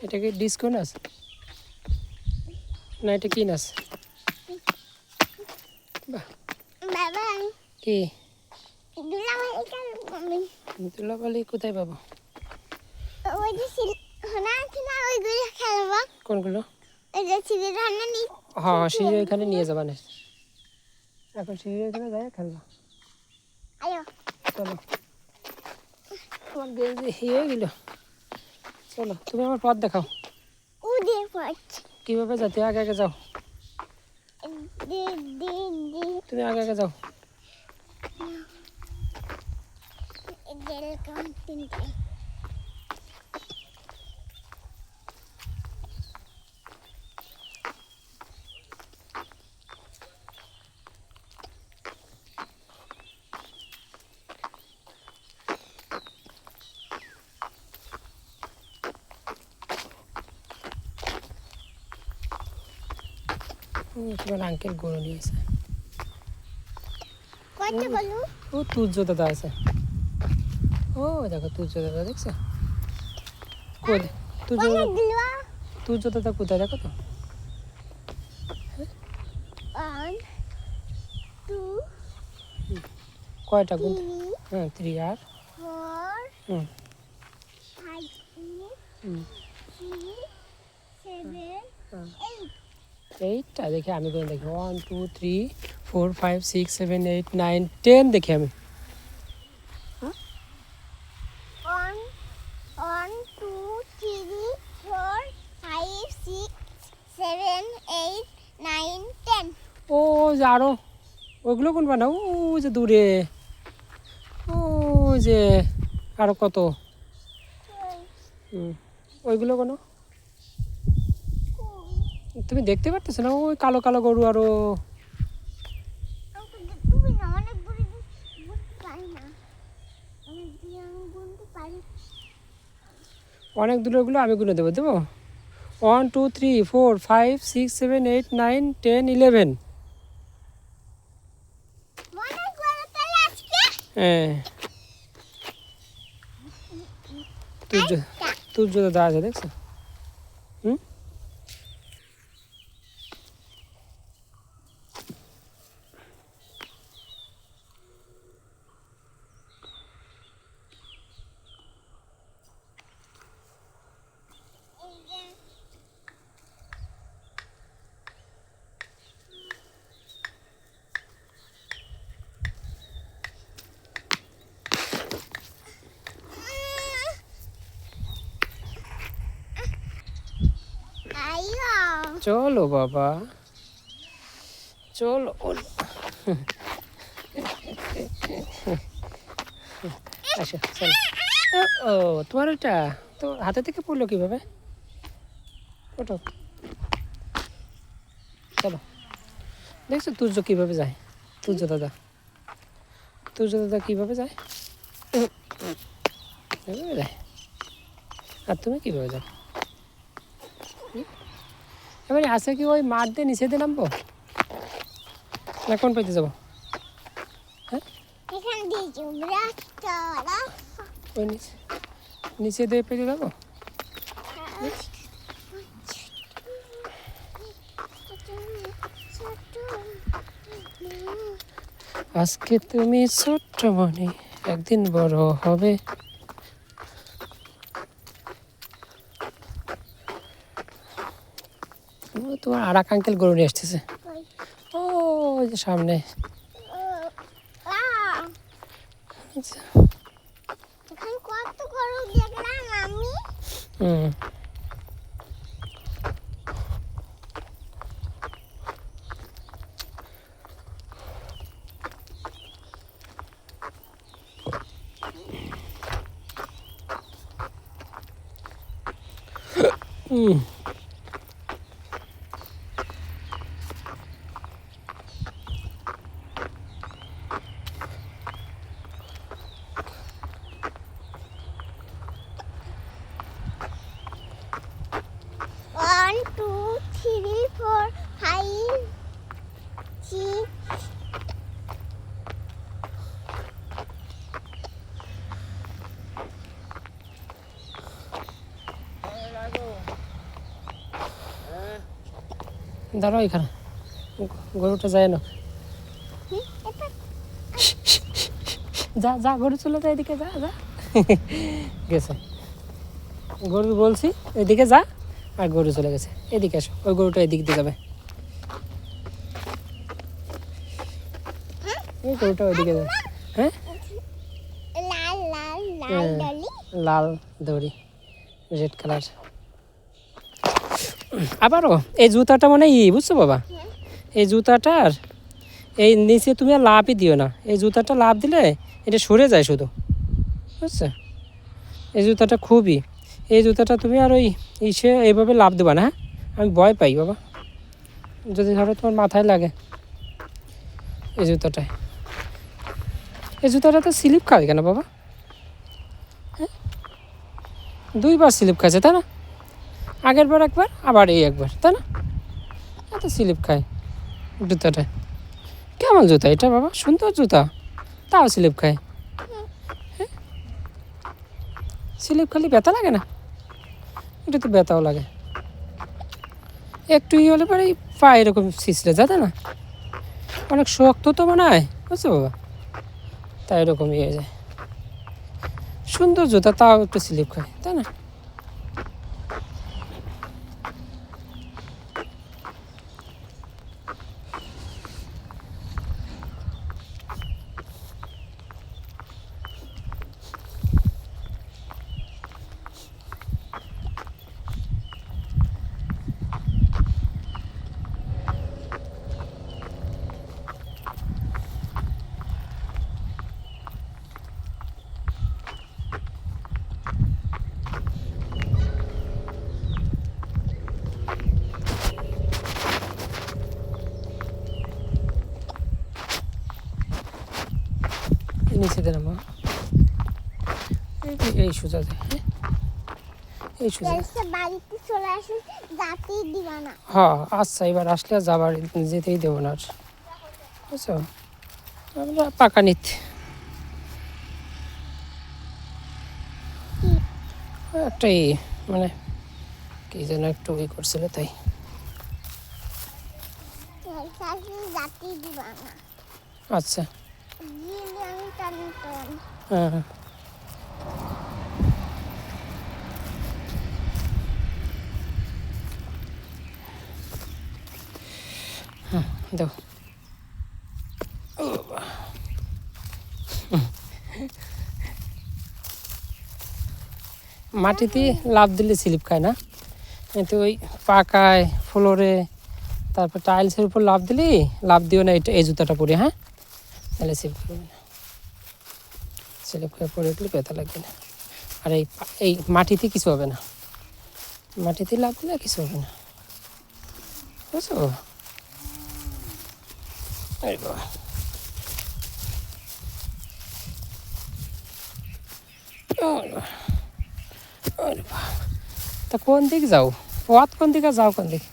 এটা কি ডিস্কো নাচ না এটা কি নাচ? বাহ বাবা কি দুলাভাই কোথায় পাবো? ওই যে না ওইগুলো খেলবো। কোনগুলো? ওই যে সিঁড়ির ওখানে হ্যাঁ সিঁড়ি ওইখানে নিয়ে যাবা না, এখন সিঁড়ি ওইখানে যাই খেলবো। আয়ো চলো আমার গেঞ্জি হিয়ে গেল। চলো তুমি আমার পথ দেখাও উড়ে পড় কিভাবে যেতে, আগে আগে যাও, দি দি দি তুমি আগে আগে যাও। জেল কাউন্টিংটা তোমার আঙ্কেল গরু নিয়েছে। কত বলু ও তুর্য দাদা আছে, ও দেখো তুর্য দাদা দেখছো? কোথায় তুর্য দাদা? দিলবা তুর্য দাদা কোথায় দেখো তো? 1 2 কয়টা গুণ? 3 হ্যাঁ 3 আর 4 হুম 5 হুম 6 7 হ্যাঁ 8 এইটা দেখি আমি করে দেখি 1 2 3 4 5 6 7 8 9 10 দেখি আমি। 1 1 2 3 4 5 6 7 8 9 10 ও যে আরো ওইগুলো কোন বানাও, ও যে দূরে, ও যে আরো কত, ওইগুলো কোনো তুমি দেখতে পারতেছ না? ওই কালো কালো গরু আরো তুমি না অনেক বুঝতে পারি না আমি গুনতে পারি অনেক দূরেগুলো আমি গুনে দেবো 1 2 3 4 5 6 7 8 9 10 11। অনেক বড় তাহলে আজকে হ্যাঁ তুর্য দাদা আছে দেখছো? হুম আইয়া চলো বাবা চলো আচ্ছা চলো। ও তোমার ওইটা তো হাতে থেকে পড়লো কিভাবে? ওঠো চলো। দেখছো তুর্য কিভাবে যায়? তুর্য দাদা কিভাবে যায়? এভাবে যায়। আর তুমি কিভাবে যাও? এবারে আছে কি ওই মাঠ দিয়ে নিচে দিয়ে নামবো না কোন পাইতে যাবো? হ্যাঁ এখান দিয়ে যাবো রাস্তা ওই নিচে দিয়ে পেতে যাবো। আজকে তুমি ছোট্ট মনে একদিন বড় হবে। তোমার আর এক আঙ্কেল গরু নিয়ে আসতেছে, ও ওই যে সামনে। এখন কত গরু দেখলাম আমি হুম হুম 1 2 3 4 5 6 লাগো দাঁড়াও এখানে, গরুটা যায় না। এটা যা যা, গরু চলে যা, এদিকে যা যা। গেছে গরু, বলছি এদিকে যা, আর গরু চলে গেছে। এদিকে আসো, ওই গরুটা এদিক দিয়ে যাবে, ওই গরুটা ওইদিকে যাবে। হ্যাঁ, লাল লাল লাল হ্যাঁ, ডলি। লাল দড়ি, রেড কালার। আবারও এই জুতাটা মানে বুঝছো বাবা, এই জুতাটার এই নিচে তুমি আর লাভই দিও না। এই জুতাটা লাভ দিলে এটা সরে যায় শুধু, বুঝছো? এই জুতাটা খুবই, এই জুতাটা তুমি আর ওই ইসে এইভাবে লাভ দেবা না, হ্যাঁ? আমি ভয় পাই বাবা, যদি ধরো তোমার মাথায় লাগে এই জুতাটায়। এই জুতাটা তো স্লিপ খায় কেন বাবা? হ্যাঁ, দুইবার স্লিপ খাইছে তাই না? আগের বার একবার, আবার এই একবার, তাই না? এত স্লিপ খায় জুতাটায়। কেমন জুতা এটা বাবা? সুন্দর জুতা, তাও স্লিপ খায়। স্লিপ খালি ব্যথা লাগে না? এটা তো ব্যথাও লাগে একটু, হলে পরে পা এরকম ছিঁচড়ে যায়, তাই না? অনেক শক্ত তো মনে হয়, বুঝছো বাবা, তাই এরকম হয়ে যায়। সুন্দর জুতা, তাও একটু স্লিপ খায়, তাই না? নিচে দেন মা, এই সোজা দে, হ্যাঁ, এই সোজা। এসে বাড়িতে চলে আসুন, যাতেই দিবা না। হ্যাঁ আচ্ছা, এবার আসলে আর যাবার যেতেই দেবো না আর, বুঝছো? আমরা পাকা নিতে একটা মানে কি যেন একটু করছিল তাই। যাতেই দিবা না, আচ্ছা, দিলে আমি টানি টানি। হ্যাঁ, দাও। মাটিতে লাফ দিলে স্লিপ খায় না, কিন্তু ওই পাকায় ফ্লোরে, তারপর টাইলসের উপর লাফ দিলে লাফ দিও না, এটা এই জুতাটা পরে, হ্যাঁ, তাহলে স্লিপ করবে না। স্লিপ করে পরে গেলে ব্যথা লাগবে না। আর এই মাটিতে কিছু হবে না, মাটিতে লাফ দিলে কিছু হবে না, বুঝছো? এই বাবা, তা কোন দিক যাও? পথ কোন দিকে যাও, কোন দিকে?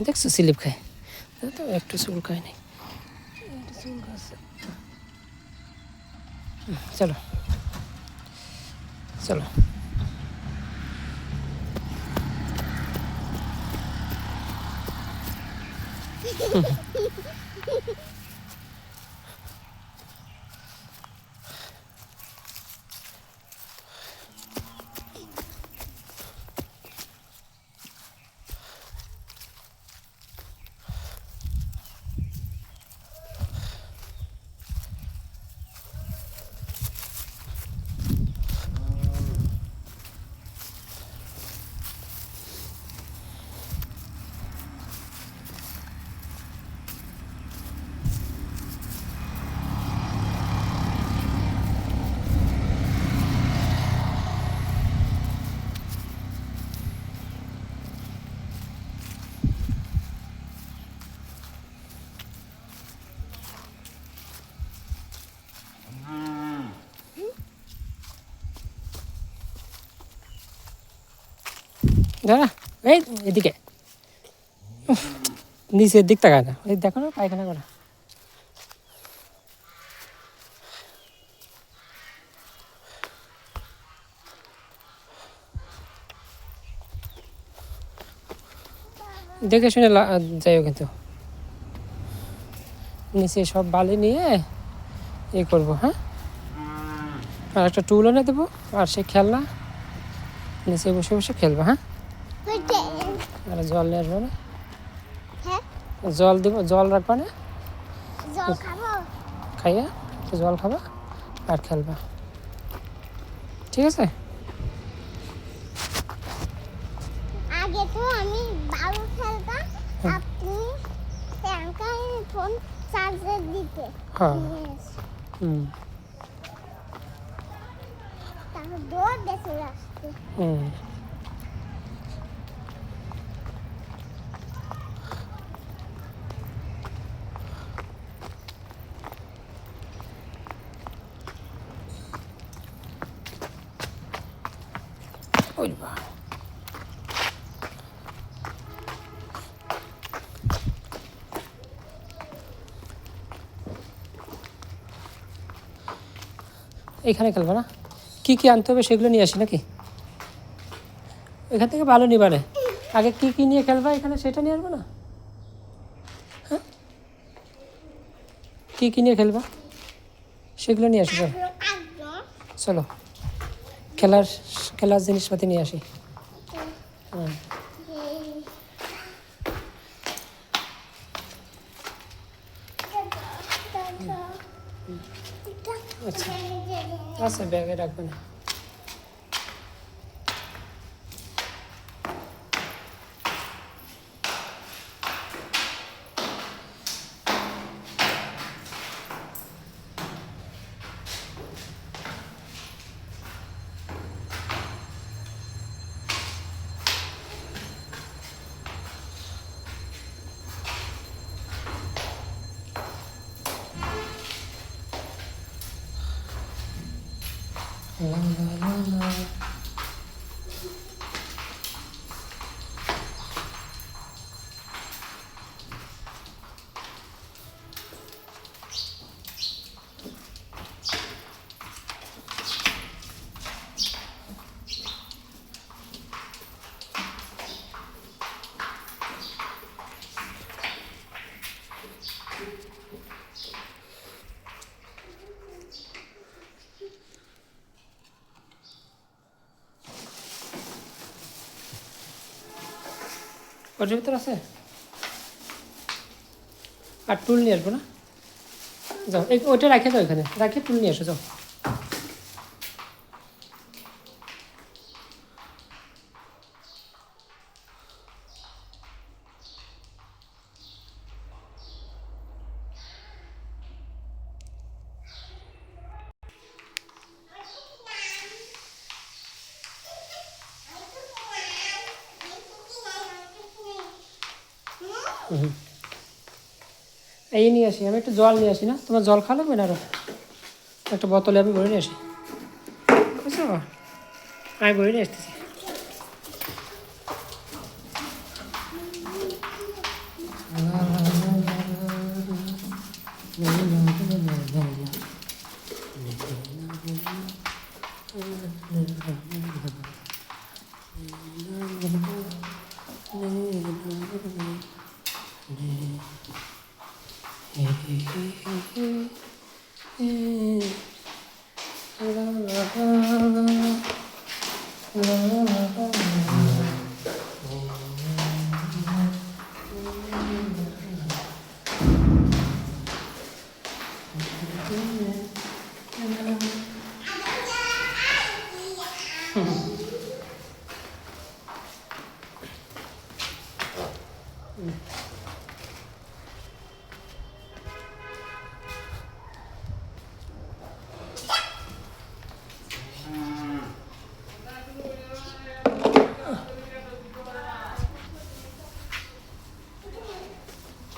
দেখছো স্লিপ খায় তো, একটু চুল খায় নাই, একটু চুল খাচ্ছে। চলো চলো, দাঁড়া, এই এদিকে উফ, নিচের দিক তাকায় না, এই দেখো না পায়খানা করা। দেখে শুনে যাইও কিন্তু, নিচে সব বালি নিয়ে এ করবো। হ্যাঁ, আর একটা টুল এনে দেবো, আর সে খেলনা নিচে বসে বসে খেলবো। হ্যাঁ, আর জল নিয়ে আসবো না, হ্যাঁ জল দিব, জল রাখবা না, জল খাবো। খাইয়া একটু জল খাবা আর খেলবা, ঠিক আছে? আগে তো আমি বালু খেলতাম, আপনি ট্যাঙ্কায় ফোন চার্জে দিতে হ্যাঁ। নিয়ে এসে। হুম তারপর দৌড় দিয়ে চলে আসতে। হুম। ওই বাবা। এখানে খেলবা না, কী কী আনতে হবে সেগুলো নিয়ে আসি নাকি? এখান থেকে ভালো নিবা না, আগে কী কী নিয়ে খেলবা এখানে সেটা নিয়ে আসবো না? হ্যাঁ, কী কী নিয়ে খেলবা সেগুলো নিয়ে আসি। চলো চলো, খেলার খেলার জিনিসপাতি নিয়ে আসি। হ্যাঁ, আচ্ছা আচ্ছা, ব্যাগে রাখবে না। ওটার ভিতর আছে, আর টুল নিয়ে আসবো না, যাও ওইটা রাখে যাও, এখানে রাখে টুল নিয়ে এসো, যাও। এই নিয়ে আসি, আমি একটু জল নিয়ে আসি না, তোমার জল খাওয়া লাগবে না? আরও একটা বোতলে আমি ভরে নিয়ে আসি, বুঝছো? আমি ভরে নিয়ে আসতেছি।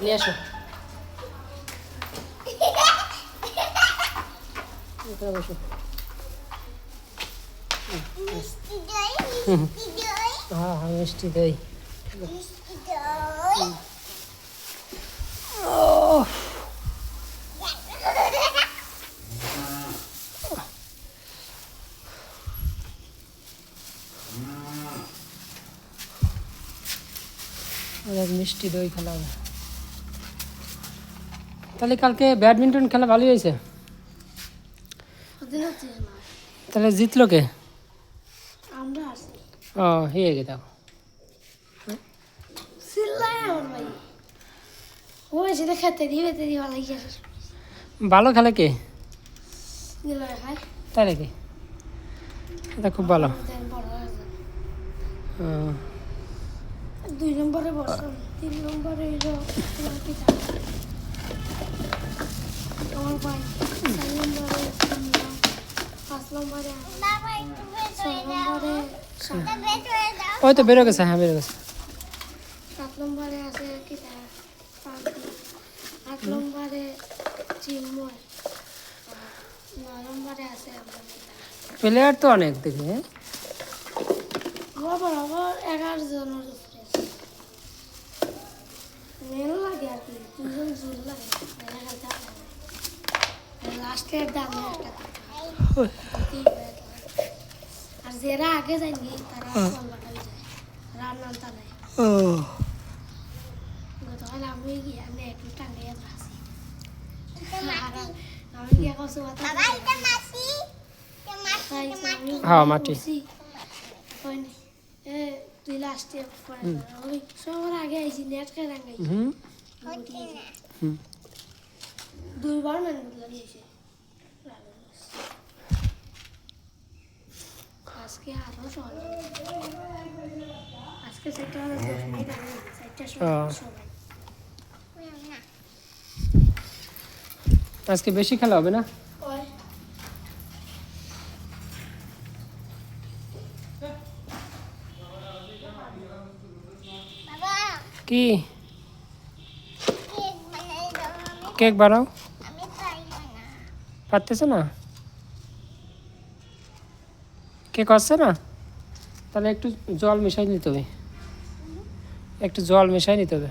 নিয়ে আসো, এখানে বসো। মিষ্টি দই, মিষ্টি দই। হ্যাঁ হ্যাঁ মিষ্টি দই। মিষ্টি দই। ও অনেক মিষ্টি দই খেলাম। তাহলে কালকে ব্যাডমিন্টন খেলা ভালোই হয়েছে। তাহলে জিতলো কে? আমরা আছি ও হয়ে গে দেখো। সিল্লাই আমার ভাই ওই সেটা খেতে দিবে ভালো গিয়েছে ভালো খেলে কে? দিল খাই তাই নাকি? এটা খুব ভালো। বড় হয়েছে ও, 2 নম্বরে বসলাম 3 নম্বরে তোমার পিতা আমার ভাই 4 নম্বরে 5 নম্বরে 6 নম্বরে ওই তো বেরো গেছে, হ্যাঁ বেরো গেছে। 7 নম্বরে আছে কিতা 8 নম্বরে চিন্ময় 9 নম্বরে আছে আমার পিতা প্লেয়ার তো অনেক দেখি। হ্যাঁ বরাবর 11 জনের উপরে মেল লাগে আর কি 2 জন জোর লাগে লাস্টের দামে একটা আর যারা আগে যায়নি তারা ফল লাগাই যায় রান্না তালে ও গতকাল আমি গিয়ে আমি একটু টাঙ্গাইয়া আসি আমি গিয়ে কসু বাবা এটা মাসি হ্যাঁ মাটি। তুই লাস্টে ওই সবার আগে আইসি নেট খেয়ে রাঙ্গাই হুম হুম 2 বার ম্যান লাগিয়েছে আজকে আরো সহজ আজকে সেটা সবাই আজকে বেশি খেলা হবে না? ওই বাবা কি কেক বানাই দাও আমি কেক বানাও? আমি পাইব না পারতেছে না? কেক আসছে না? তাহলে একটু জল মিশাই নিতে হবে, একটু জল মিশাই নিতে হবে।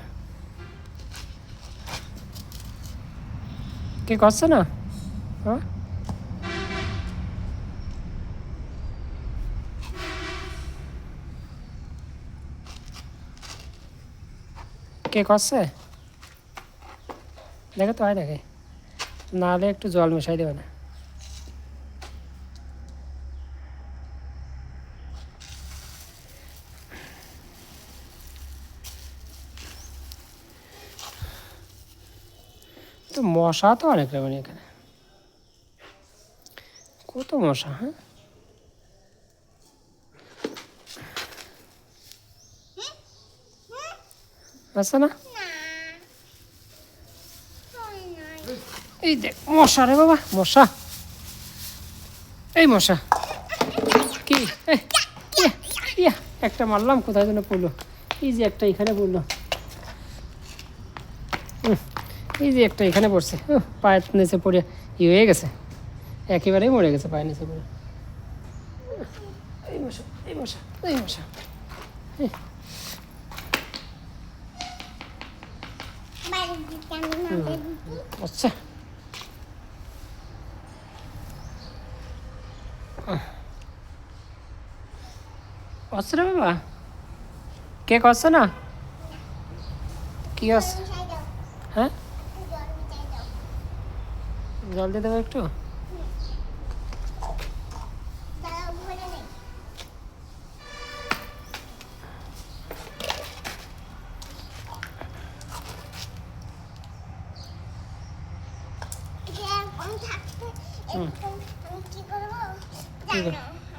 কেক আসছে না? হ্যাঁ কেক আসছে দেখে তো হয় দেখে, নাহলে একটু জল মিশাই দেবে না? তো মশা তো অনেক রকমের এখানে, কত মশা। হ্যাঁ আছে না? এই দেখ মশা রে বাবা, মশা, এই মশা কি ইয়া একটা মারলাম, কোথায় যেন পড়লো। এই যে একটা এখানে পড়লো, এই যে একটা এখানে পড়ছে, পায়ের নিচে পড়ে ই হয়ে গেছে, একেবারেই মরে গেছে পায়ের নিচে পড়ে। এই মশা এই মশা এই মশা। আচ্ছা আসছে রে বাবা, কেক আসছে না? কি আসছে? হ্যাঁ জল দিয়ে দেবো একটু।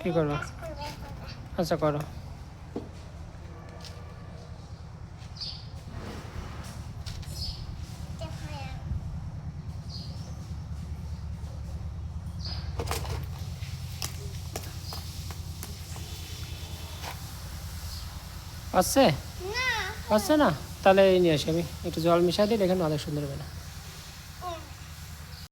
কি করবো? আচ্ছা করো। আসছে? আসছে না? তাহলে এই নিয়ে আসি আমি, একটু জল মিশাই দিই, দেখেন অনেক সুন্দর হবে না।